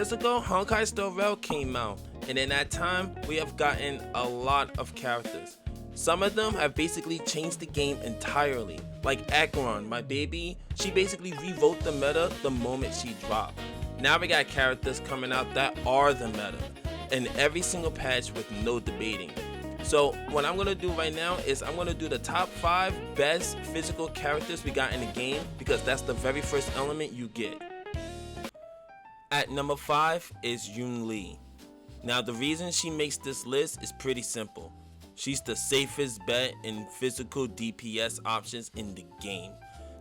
years ago, Honkai Star Rail came out, and in that time, we have gotten a lot of characters. Some of them have basically changed the game entirely, like Acheron, my baby. She basically rewrote the meta the moment she dropped. Now we got characters coming out that are the meta, in every single patch with no debating. So what I'm going to do right now is I'm going to do the top 5 best physical characters we got in the game, because that's the very first element you get. At number 5 is Yun Li. Now the reason she makes this list is pretty simple. She's the safest bet in physical DPS options in the game.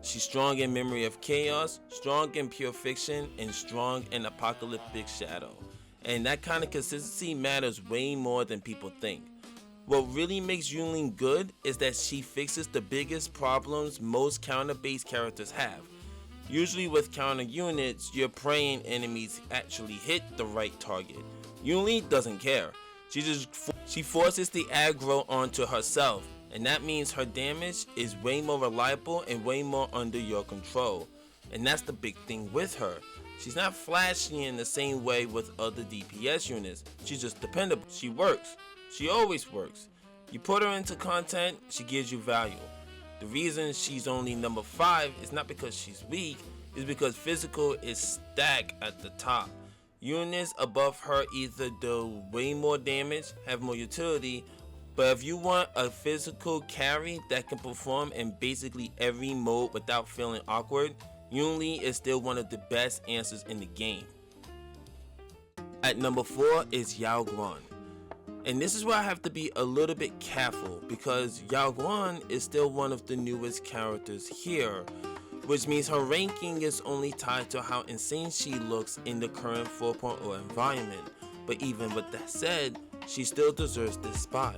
She's strong in Memory of Chaos, strong in Pure Fiction, and strong in Apocalyptic Shadow. And that kind of consistency matters way more than people think. What really makes Yunlin good is that she fixes the biggest problems most counter-based characters have. Usually with counter units, you're praying enemies actually hit the right target. Yunlin doesn't care. She forces the aggro onto herself, and that means her damage is way more reliable and way more under your control. And that's the big thing with her. She's not flashy in the same way with other DPS units. She's just dependable. She works. She always works. You put her into content, she gives you value. The reason she's only number 5 is not because she's weak, it's because physical is stacked at the top. Units above her either do way more damage, have more utility, but if you want a physical carry that can perform in basically every mode without feeling awkward, Yunli is still one of the best answers in the game. At number 4 is Yao Guan. And this is where I have to be a little bit careful, because Yao Guan is still one of the newest characters here, which means her ranking is only tied to how insane she looks in the current 4.0 environment. But even with that said, she still deserves this spot.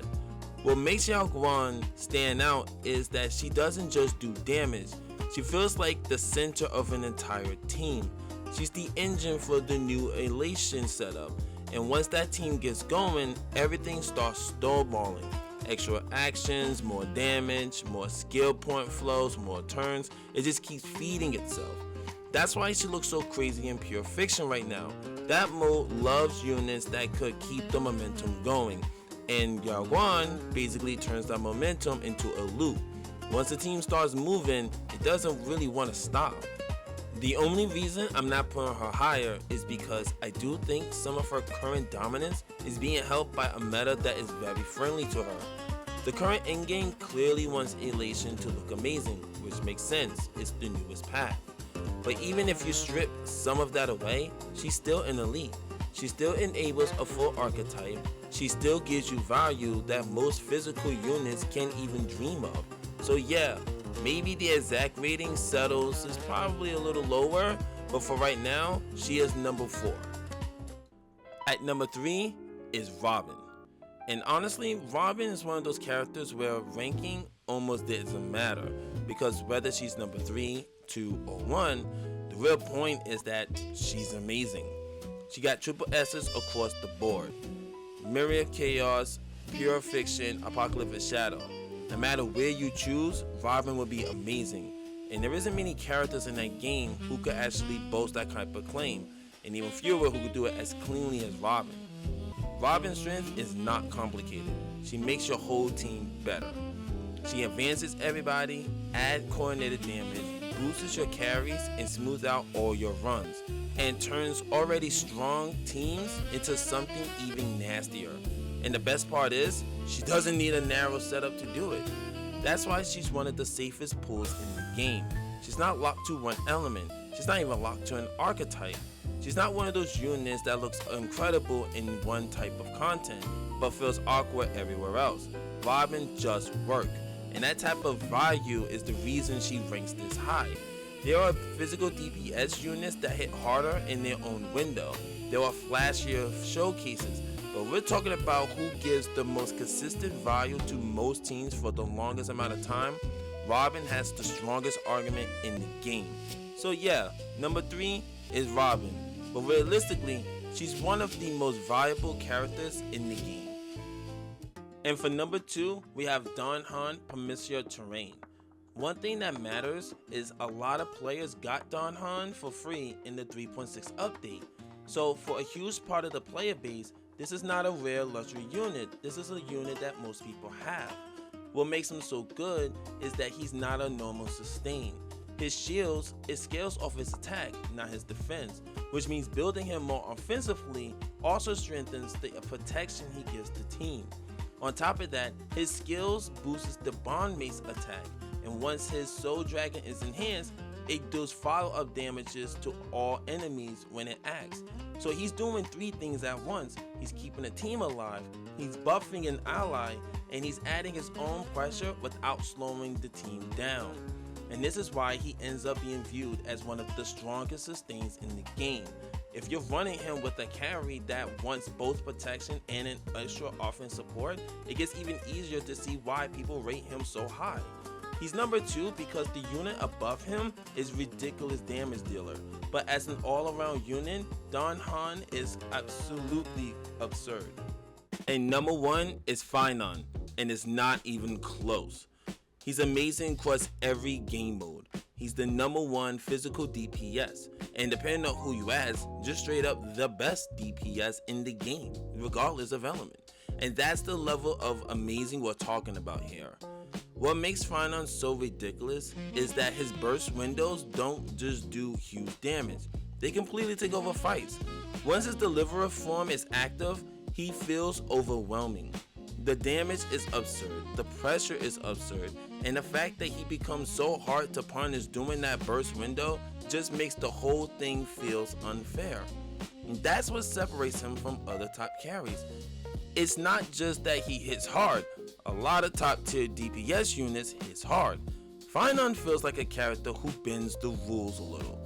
What makes Yao Guan stand out is that she doesn't just do damage, she feels like the center of an entire team. She's the engine for the new Elation setup. And once that team gets going, everything starts snowballing. Extra actions, more damage, more skill point flows, more turns. It just keeps feeding itself. That's why she looks so crazy in Pure Fiction right now. That mode loves units that could keep the momentum going. And Yao Guan basically turns that momentum into a loop. Once the team starts moving, it doesn't really want to stop. The only reason I'm not putting her higher is because I do think some of her current dominance is being helped by a meta that is very friendly to her. The current endgame clearly wants Elation to look amazing, which makes sense, it's the newest path. But even if you strip some of that away, she's still an elite. She still enables a full archetype, she still gives you value that most physical units can't even dream of. So yeah, maybe the exact rating settles is probably a little lower, but for right now, she is number 4. At number 3 is Robin. And honestly, Robin is one of those characters where ranking almost doesn't matter, because whether she's number 3, 2, or 1, the real point is that she's amazing. She got triple S's across the board. Memory of Chaos, Pure Fiction, Apocalyptic Shadow. No matter where you choose, Robin will be amazing. And there isn't many characters in that game who could actually boast that type of claim, and even fewer who could do it as cleanly as Robin. Robin's strength is not complicated. She makes your whole team better. She advances everybody, adds coordinated damage, boosts your carries, and smooths out all your runs, and turns already strong teams into something even nastier. And the best part is, she doesn't need a narrow setup to do it. That's why she's one of the safest pulls in the game. She's not locked to one element. She's not even locked to an archetype. She's not one of those units that looks incredible in one type of content, but feels awkward everywhere else. Robin just works, and that type of value is the reason she ranks this high. There are physical DPS units that hit harder in their own window. There are flashier showcases, but we're talking about who gives the most consistent value to most teams for the longest amount of time. Robin has the strongest argument in the game. So yeah, number 3 is Robin, but realistically, she's one of the most valuable characters in the game. And for number 2, we have Don Han Promiscuous Terrain. One thing that matters is a lot of players got Don Han for free in the 3.6 update. So for a huge part of the player base, this is not a rare luxury unit, this is a unit that most people have. What makes him so good is that he's not a normal sustain. His shields, it scales off his attack, not his defense, which means building him more offensively also strengthens the protection he gives the team. On top of that, his skills boosts the bond mace attack, and once his soul dragon is enhanced, it does follow-up damages to all enemies when it acts. So he's doing 3 things at once. He's keeping a team alive, he's buffing an ally, and he's adding his own pressure without slowing the team down. And this is why he ends up being viewed as one of the strongest sustains in the game. If you're running him with a carry that wants both protection and an extra offense support, it gets even easier to see why people rate him so high. He's number 2 because the unit above him is ridiculous damage dealer, but as an all-around unit, Don Han is absolutely absurd. And number 1 is Finon, and it's not even close. He's amazing across every game mode. He's the number 1 physical DPS, and depending on who you ask, just straight up the best DPS in the game, regardless of element. And that's the level of amazing we're talking about here. What makes Finon so ridiculous is that his burst windows don't just do huge damage, they completely take over fights. Once his deliverer form is active, he feels overwhelming. The damage is absurd, the pressure is absurd, and the fact that he becomes so hard to punish during that burst window just makes the whole thing feels unfair. And that's what separates him from other top carries. It's not just that he hits hard, a lot of top tier DPS units hits hard. Finon feels like a character who bends the rules a little.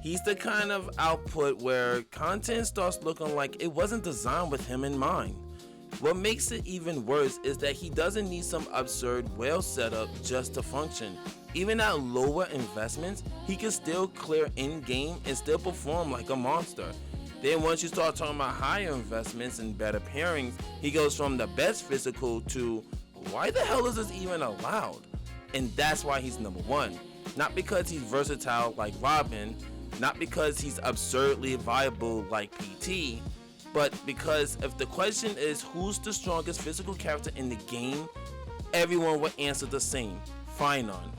He's the kind of output where content starts looking like it wasn't designed with him in mind. What makes it even worse is that he doesn't need some absurd whale setup just to function. Even at lower investments, he can still clear in-game and still perform like a monster. Then once you start talking about higher investments and better pairings, he goes from the best physical to why the hell is this even allowed? And that's why he's number 1. Not because he's versatile like Robin, not because he's absurdly viable like PT, but because if the question is who's the strongest physical character in the game, everyone will answer the same, Finon.